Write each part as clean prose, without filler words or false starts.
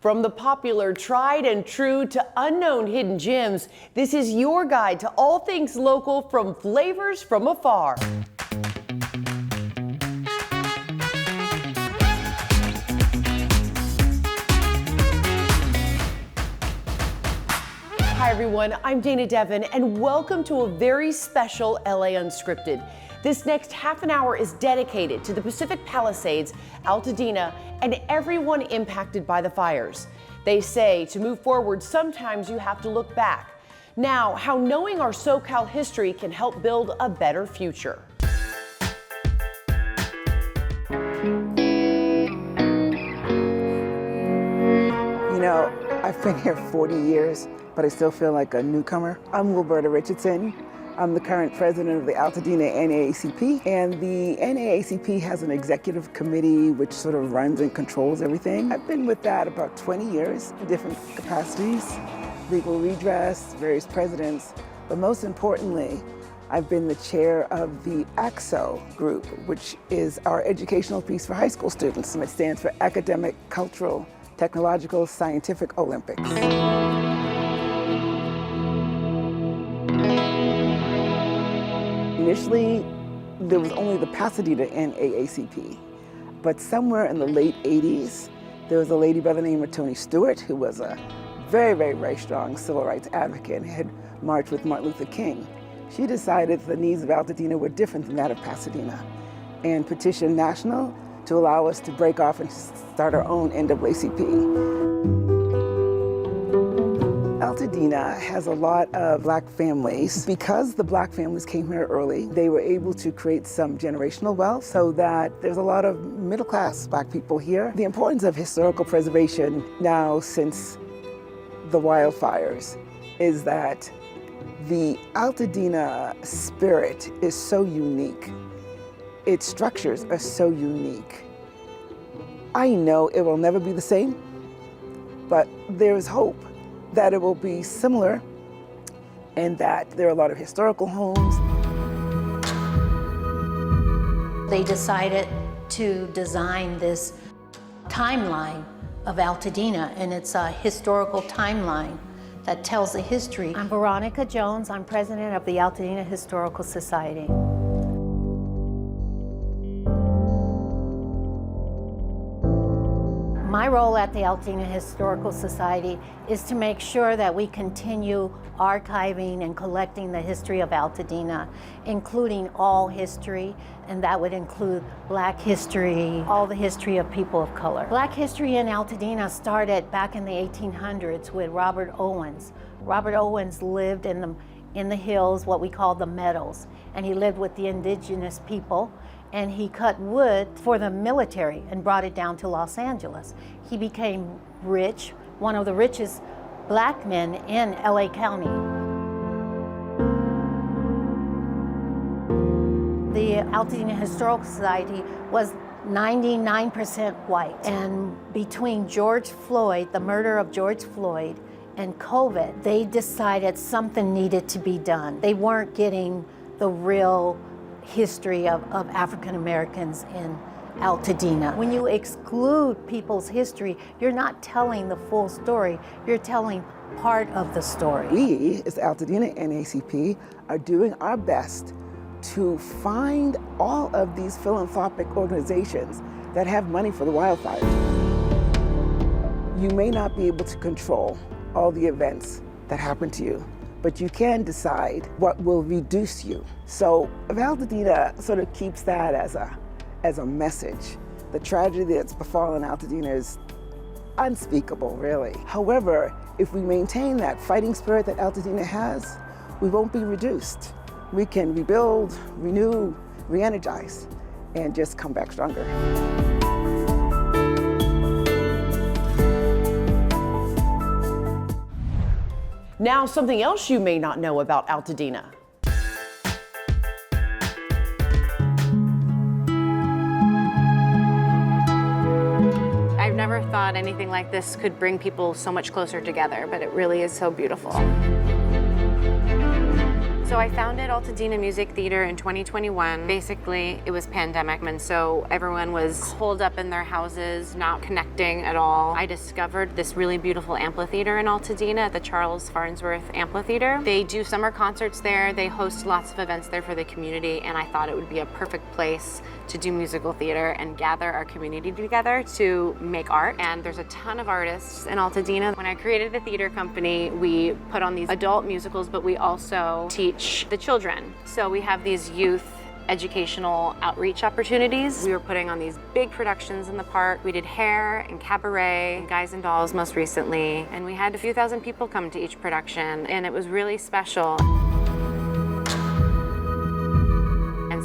From the popular tried and true to unknown hidden gems, this is your guide to all things local from Flavors from Afar. Hi everyone, I'm Dana Devin and welcome to a very special LA Unscripted. This next half an hour is dedicated to the Pacific Palisades, Altadena, and everyone impacted by the fires. They say to move forward, sometimes you have to look back. Now, how knowing our SoCal history can help build a better future. You know, I've been here 40 years, but I still feel like a newcomer. I'm Wilberta Richardson. I'm the current president of the Altadena NAACP, and the NAACP has an executive committee which sort of runs and controls everything. I've been with that about 20 years in different capacities, legal redress, various presidents, but most importantly, I've been the chair of the ACSO group, which is our educational piece for high school students. It stands for Academic, Cultural, Technological, Scientific Olympics. Initially, there was only the Pasadena NAACP, but somewhere in the late 80s, there was a lady by the name of Toni Stewart, who was a very, very, very strong civil rights advocate and had marched with Martin Luther King. She decided the needs of Altadena were different than that of Pasadena and petitioned National to allow us to break off and start our own NAACP. Altadena has a lot of black families. Because the black families came here early, they were able to create some generational wealth so that there's a lot of middle-class black people here. The importance of historical preservation now since the wildfires is that the Altadena spirit is so unique. Its structures are so unique. I know it will never be the same, but there is hope that it will be similar and that there are a lot of historical homes. They decided to design this timeline of Altadena, and it's a historical timeline that tells the history. I'm Veronica Jones. I'm president of the Altadena Historical Society. My role at the Altadena Historical Society is to make sure that we continue archiving and collecting the history of Altadena, including all history, and that would include Black history, all the history of people of color. Black history in Altadena started back in the 1800s with Robert Owens. Robert Owens lived in the hills, what we call the meadows, and he lived with the indigenous people, and he cut wood for the military and brought it down to Los Angeles. He became rich, one of the richest black men in LA County. The Altadena Historical Society was 99% white. And between George Floyd, the murder of George Floyd, and COVID, they decided something needed to be done. They weren't getting the real history of African Americans in Altadena. When you exclude people's history, you're not telling the full story, you're telling part of the story. We, as the Altadena NAACP, are doing our best to find all of these philanthropic organizations that have money for the wildfires. You may not be able to control all the events that happen to you, but you can decide what will reduce you. So Altadena sort of keeps that as a message. The tragedy that's befallen Altadena is unspeakable, really. However, if we maintain that fighting spirit that Altadena has, we won't be reduced. We can rebuild, renew, re-energize, and just come back stronger. Now, something else you may not know about Altadena. I've never thought anything like this could bring people so much closer together, but it really is so beautiful. So I founded Altadena Music Theater in 2021. Basically, it was pandemic, and so everyone was holed up in their houses, not connecting at all. I discovered this really beautiful amphitheater in Altadena at the Charles Farnsworth Amphitheater. They do summer concerts there. They host lots of events there for the community, and I thought it would be a perfect place to do musical theater and gather our community together to make art. And there's a ton of artists in Altadena. When I created the theater company, we put on these adult musicals, but we also teach the children. So we have these youth educational outreach opportunities. We were putting on these big productions in the park. We did Hair and Cabaret, and Guys and Dolls most recently, and we had a few thousand people come to each production, and it was really special.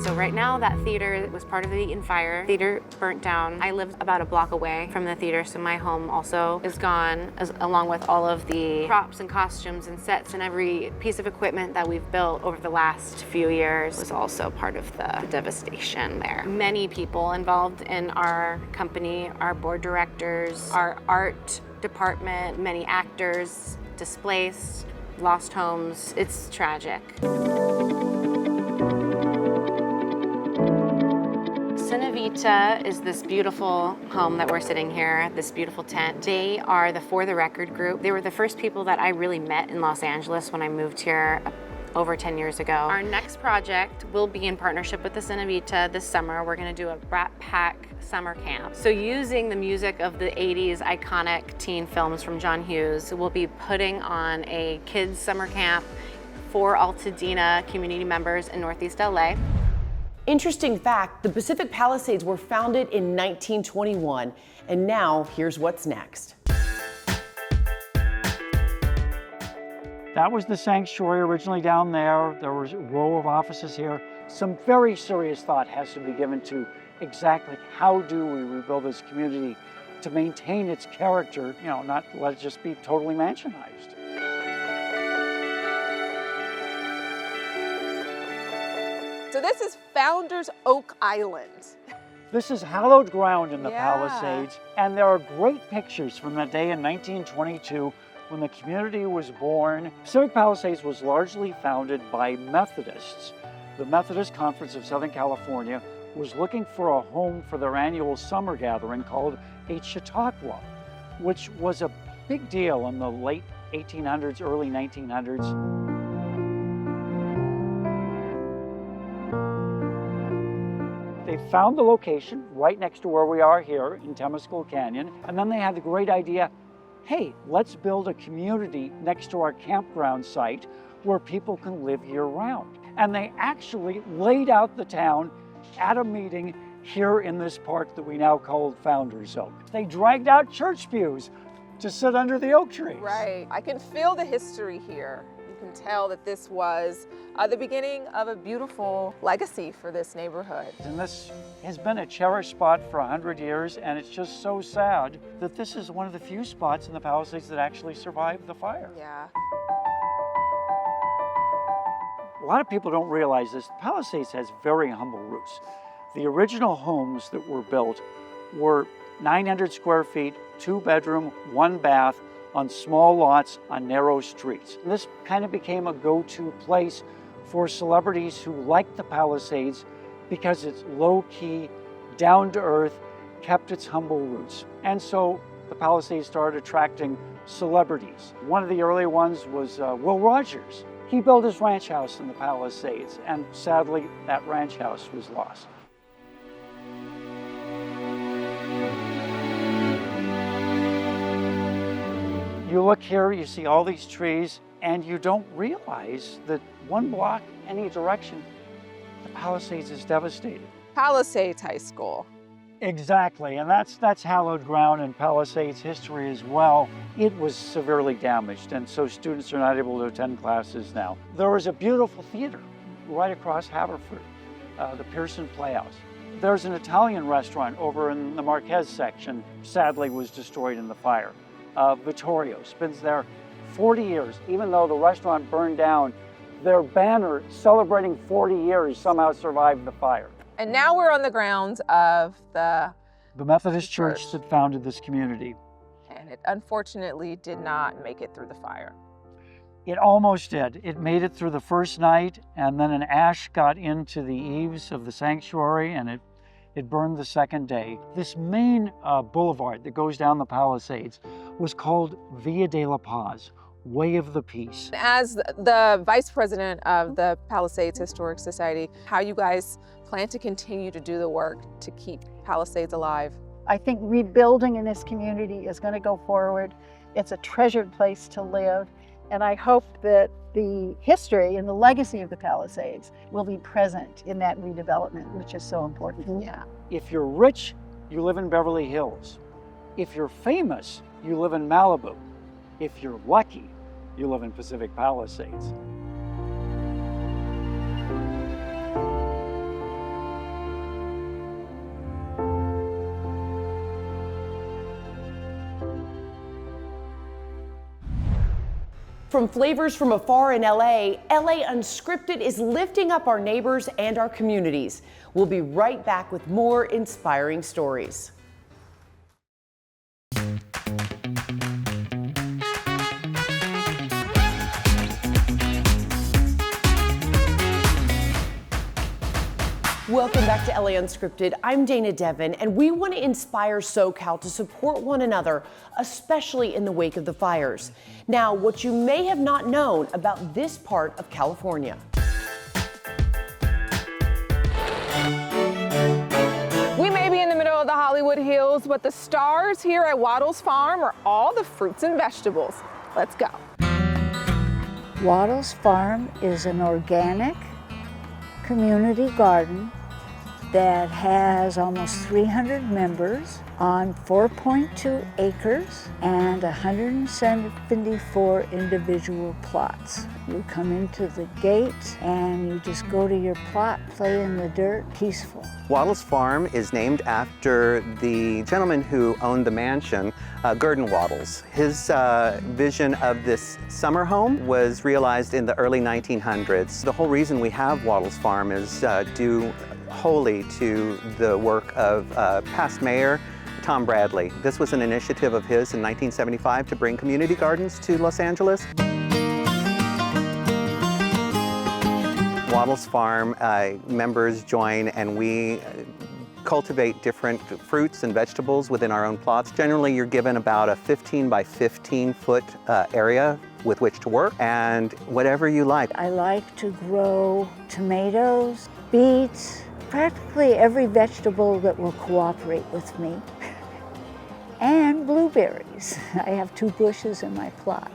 So right now that theater was part of the Eaton Fire. Theater burnt down. I live about a block away from the theater, so my home also is gone, along with all of the props and costumes and sets, and every piece of equipment that we've built over the last few years was also part of the devastation there. Many people involved in our company, our board directors, our art department, many actors displaced, lost homes. It's tragic. Cinevita is this beautiful home that we're sitting here, this beautiful tent. They are the For the Record group. They were the first people that I really met in Los Angeles when I moved here over 10 years ago. Our next project will be in partnership with the Cinevita this summer. We're gonna do a Brat Pack summer camp. So using the music of the 80s iconic teen films from John Hughes, we'll be putting on a kids summer camp for Altadena community members in Northeast LA. Interesting fact, the Pacific Palisades were founded in 1921, and now here's what's next. That was the sanctuary originally down there. There was a row of offices here. Some very serious thought has to be given to exactly how do we rebuild this community to maintain its character, not let it just be totally mansionized. So this is Founders Oak Island. This is hallowed ground in the Palisades, and there are great pictures from that day in 1922 when the community was born. Pacific Palisades was largely founded by Methodists. The Methodist Conference of Southern California was looking for a home for their annual summer gathering called a Chautauqua, which was a big deal in the late 1800s, early 1900s. They found the location right next to where we are here in Temescal Canyon, and then they had the great idea, hey, let's build a community next to our campground site where people can live year-round. And they actually laid out the town at a meeting here in this park that we now call Founders Oak. They dragged out church pews to sit under the oak trees. Right. I can feel the history here. You can tell that this was the beginning of a beautiful legacy for this neighborhood. And this has been a cherished spot for 100 years, and it's just so sad that this is one of the few spots in the Palisades that actually survived the fire. Yeah. A lot of people don't realize this. The Palisades has very humble roots. The original homes that were built were 900 square feet, 2-bedroom, 1-bath, on small lots on narrow streets. And this kind of became a go-to place for celebrities who liked the Palisades because it's low-key, down-to-earth, kept its humble roots. And so the Palisades started attracting celebrities. One of the early ones was Will Rogers. He built his ranch house in the Palisades, and sadly, that ranch house was lost. You look here, you see all these trees, and you don't realize that one block any direction, the Palisades is devastated. Palisades High School. Exactly, and that's hallowed ground in Palisades history as well. It was severely damaged, and so students are not able to attend classes now. There was a beautiful theater right across Haverford, the Pearson Playhouse. There's an Italian restaurant over in the Marquez section, sadly was destroyed in the fire. Vittorio's been there 40 years. Even though the restaurant burned down, their banner celebrating 40 years somehow survived the fire. And now we're on the grounds of the Methodist Church that founded this community. And it unfortunately did not make it through the fire. It almost did. It made it through the first night, and then an ash got into the eaves of the sanctuary, and it burned the second day. This main boulevard that goes down the Palisades was called Via de la Paz, Way of the Peace. As the vice president of the Palisades Historic Society, how you guys plan to continue to do the work to keep Palisades alive? I think rebuilding in this community is going to go forward. It's a treasured place to live, and I hope that the history and the legacy of the Palisades will be present in that redevelopment, which is so important. Yeah. If you're rich, you live in Beverly Hills. If you're famous, you live in Malibu. If you're lucky, you live in Pacific Palisades. From flavors from afar in LA Unscripted is lifting up our neighbors and our communities. We'll be right back with more inspiring stories. Welcome back to LA Unscripted. I'm Dana Devin, and we want to inspire SoCal to support one another, especially in the wake of the fires. Now, what you may have not known about this part of California. We may be in the middle of the Hollywood Hills, but the stars here at Waddles Farm are all the fruits and vegetables. Let's go. Waddles Farm is an organic community garden that has almost 300 members on 4.2 acres and 174 individual plots. You come into the gate and you just go to your plot, play in the dirt, peaceful. Waddles Farm is named after the gentleman who owned the mansion, Gurdon Waddles. His vision of this summer home was realized in the early 1900s. The whole reason we have Waddles Farm is due wholly to the work of past mayor Tom Bradley. This was an initiative of his in 1975 to bring community gardens to Los Angeles. Waddles Farm members join, and we cultivate different fruits and vegetables within our own plots. Generally, you're given about a 15 by 15 foot area with which to work, and whatever you like. I like to grow tomatoes, beets, practically every vegetable that will cooperate with me, and blueberries. I have 2 bushes in my plot.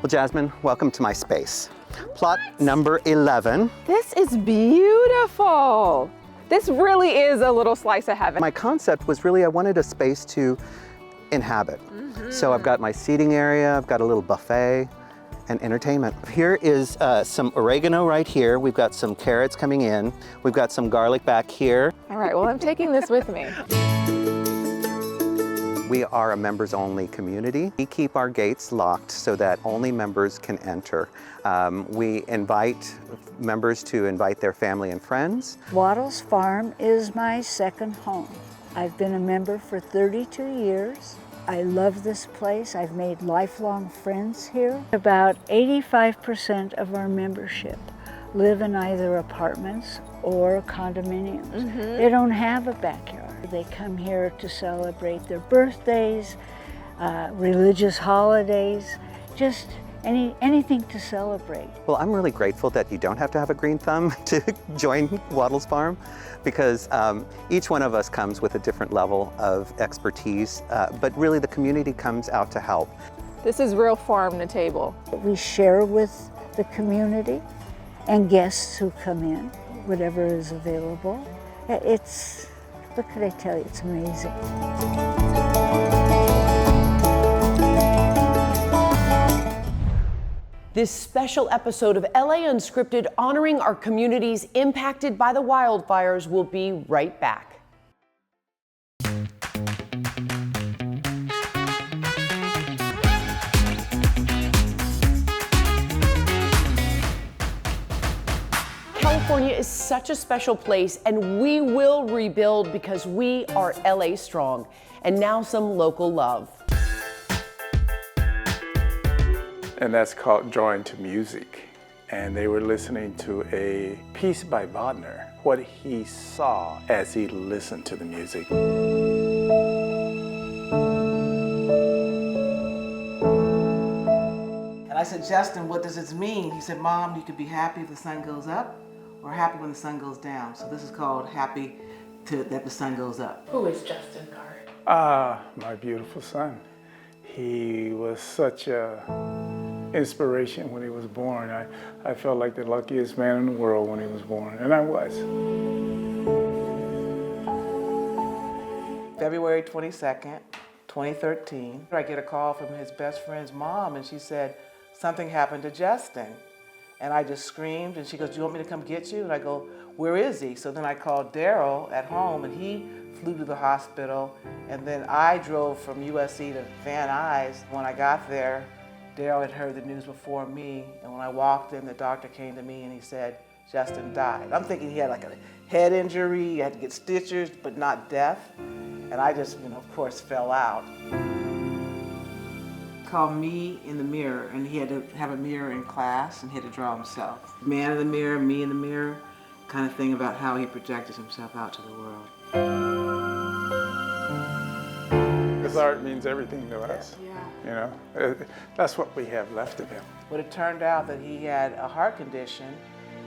Well, Jasmine, welcome to my space. Plot number 11. This is beautiful. This really is a little slice of heaven. My concept was really I wanted a space to inhabit. So I've got my seating area, I've got a little buffet, and entertainment. Here is some oregano right here. We've got some carrots coming in. We've got some garlic back here. All right, well, I'm taking this with me. We are a members-only community. We keep our gates locked so that only members can enter. We invite members to invite their family and friends. Waddles Farm is my second home. I've been a member for 32 years. I love this place. I've made lifelong friends here. About 85% of our membership live in either apartments or condominiums. They don't have a backyard. They come here to celebrate their birthdays, religious holidays, just anything to celebrate. Well, I'm really grateful that you don't have to have a green thumb to join Waddles Farm, because each one of us comes with a different level of expertise, but really the community comes out to help. This is real farm to table. We share with the community and guests who come in, whatever is available. What could I tell you, it's amazing. This special episode of LA Unscripted honoring our communities impacted by the wildfires will be right back. California is such a special place, and we will rebuild because we are LA strong. And now some local love. and that's called Drawing to Music. And they were listening to a piece by Wagner, what he saw as he listened to the music. And I said, Justin, what does this mean? He said, Mom, you could be happy if the sun goes up or happy when the sun goes down. So this is called Happy that the sun goes up. Who is Justin Carr? My beautiful son. He was such a inspiration when he was born. I felt like the luckiest man in the world when he was born, and I was. February 22nd, 2013, I get a call from his best friend's mom, and she said, something happened to Justin. And I just screamed, and she goes, do you want me to come get you? And I go, where is he? So then I called Daryl at home, and he flew to the hospital, and then I drove from USC to Van Nuys. When I got there, Daryl had heard the news before me, and when I walked in, the doctor came to me and he said, Justin died. I'm thinking he had like a head injury, he had to get stitches, but not death. And I just, of course, fell out. Called me in the mirror, and he had to have a mirror in class, and he had to draw himself. Man in the mirror, me in the mirror, kind of thing about how he projected himself out to the world. His art means everything to us. Yeah. That's what we have left of him. But it turned out that he had a heart condition,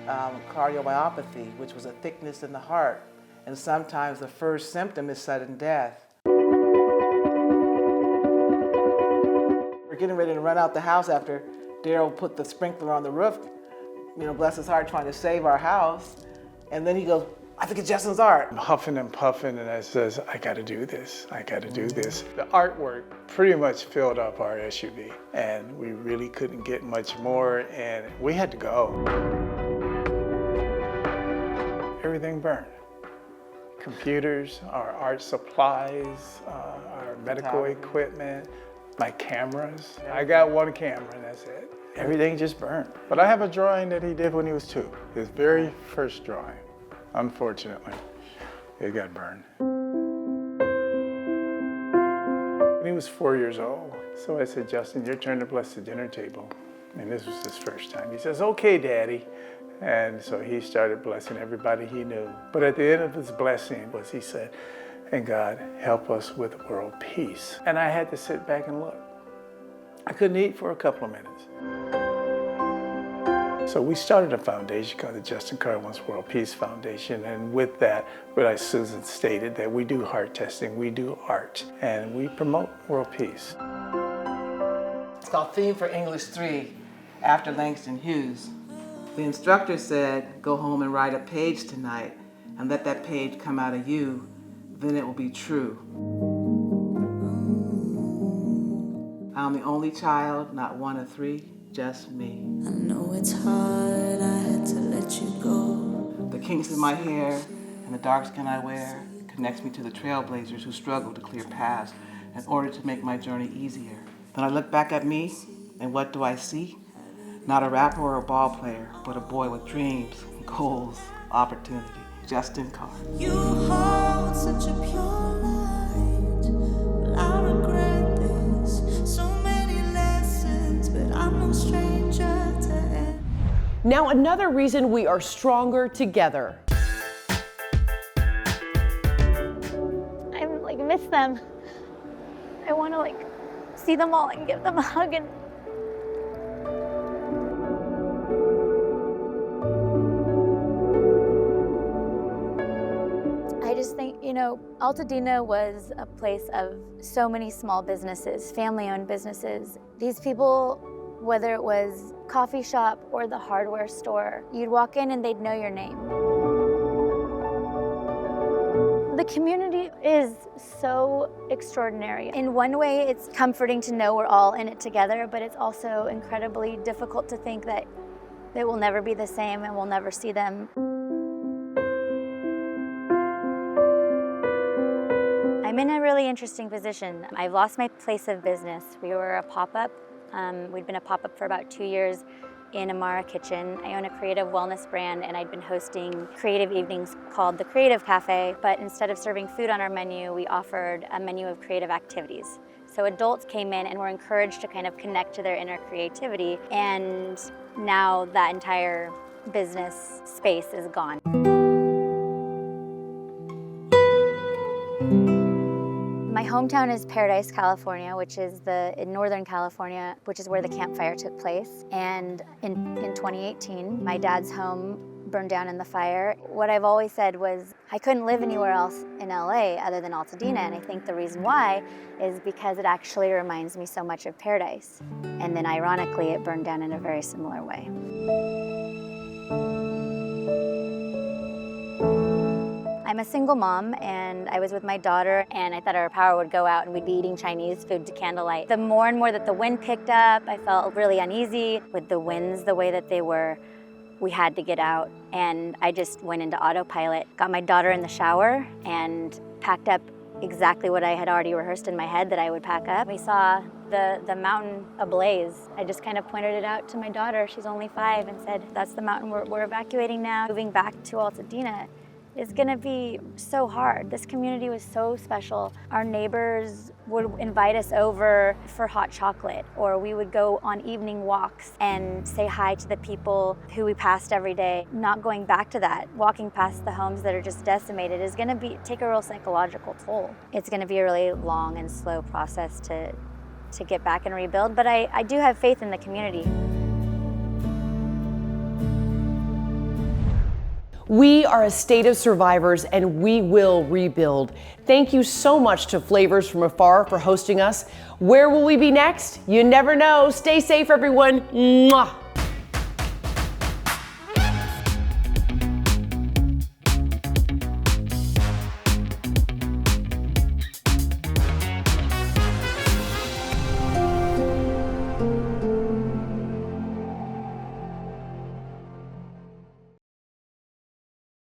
cardiomyopathy, which was a thickness in the heart. And sometimes the first symptom is sudden death. We're getting ready to run out the house after Daryl put the sprinkler on the roof, bless his heart, trying to save our house. And then he goes, I think it's Justin's art. I'm huffing and puffing, and I says, I gotta do this, I gotta do this. The artwork pretty much filled up our SUV, and we really couldn't get much more, and we had to go. Everything burned. Computers, our art supplies, our medical equipment, my cameras. I got one camera, and that's it. Everything just burned. But I have a drawing that he did when he was 2, his very first drawing. Unfortunately, it got burned. When he was 4 years old, so I said, Justin, your turn to bless the dinner table. And this was his first time. He says, okay, Daddy. And so he started blessing everybody he knew. But at the end of his blessing was he said, and God, help us with world peace. And I had to sit back and look. I couldn't eat for a couple of minutes. So we started a foundation called the Justin Carr Wants World Peace Foundation, and with that, as Susan stated, that we do heart testing, we do art, and we promote world peace. It's called Theme for English 3, after Langston Hughes. The instructor said, go home and write a page tonight, and let that page come out of you, then it will be true. I'm the only child, not one of 3. Just me. I know it's hard, I had to let you go. The kinks in my hair and the dark skin I wear connects me to the trailblazers who struggle to clear paths in order to make my journey easier. Then I look back at me, and what do I see? Not a rapper or a ball player, but a boy with dreams, goals, opportunity. Justin Carr. You hold such a pure light. Well, I regret this. So many lessons, but I'm no stranger to it. Now, another reason we are stronger together. I miss them. I want to see them all and give them a hug. And I just think, Altadena was a place of so many small businesses, family-owned businesses. These people, whether it was coffee shop or the hardware store, you'd walk in and they'd know your name. The community is so extraordinary. In one way, it's comforting to know we're all in it together, but it's also incredibly difficult to think that they will never be the same and we'll never see them. I'm in a really interesting position. I've lost my place of business. We were a pop-up. We'd been a pop-up for about 2 years in Amara Kitchen. I own a creative wellness brand, and I'd been hosting creative evenings called the Creative Cafe, but instead of serving food on our menu, we offered a menu of creative activities. So adults came in and were encouraged to kind of connect to their inner creativity, and now that entire business space is gone. My hometown is Paradise, California, which is in Northern California, which is where the campfire took place. And in 2018, my dad's home burned down in the fire. What I've always said was I couldn't live anywhere else in LA other than Altadena, and I think the reason why is because it actually reminds me so much of Paradise. And then ironically, it burned down in a very similar way. I'm a single mom, and I was with my daughter, and I thought our power would go out and we'd be eating Chinese food to candlelight. The more and more that the wind picked up, I felt really uneasy with the winds the way that they were. We had to get out, and I just went into autopilot, got my daughter in the shower, and packed up exactly what I had already rehearsed in my head that I would pack up. We saw the mountain ablaze. I just kind of pointed it out to my daughter, she's only 5, and said, that's the mountain we're evacuating now. Moving back to Altadena is gonna be so hard. This community was so special. Our neighbors would invite us over for hot chocolate, or we would go on evening walks and say hi to the people who we passed every day. Not going back to that, walking past the homes that are just decimated is gonna take a real psychological toll. It's gonna be a really long and slow process to get back and rebuild, but I do have faith in the community. We are a state of survivors, and we will rebuild. Thank you so much to Flavors from Afar for hosting us. Where will we be next? You never know. Stay safe, everyone. Mwah.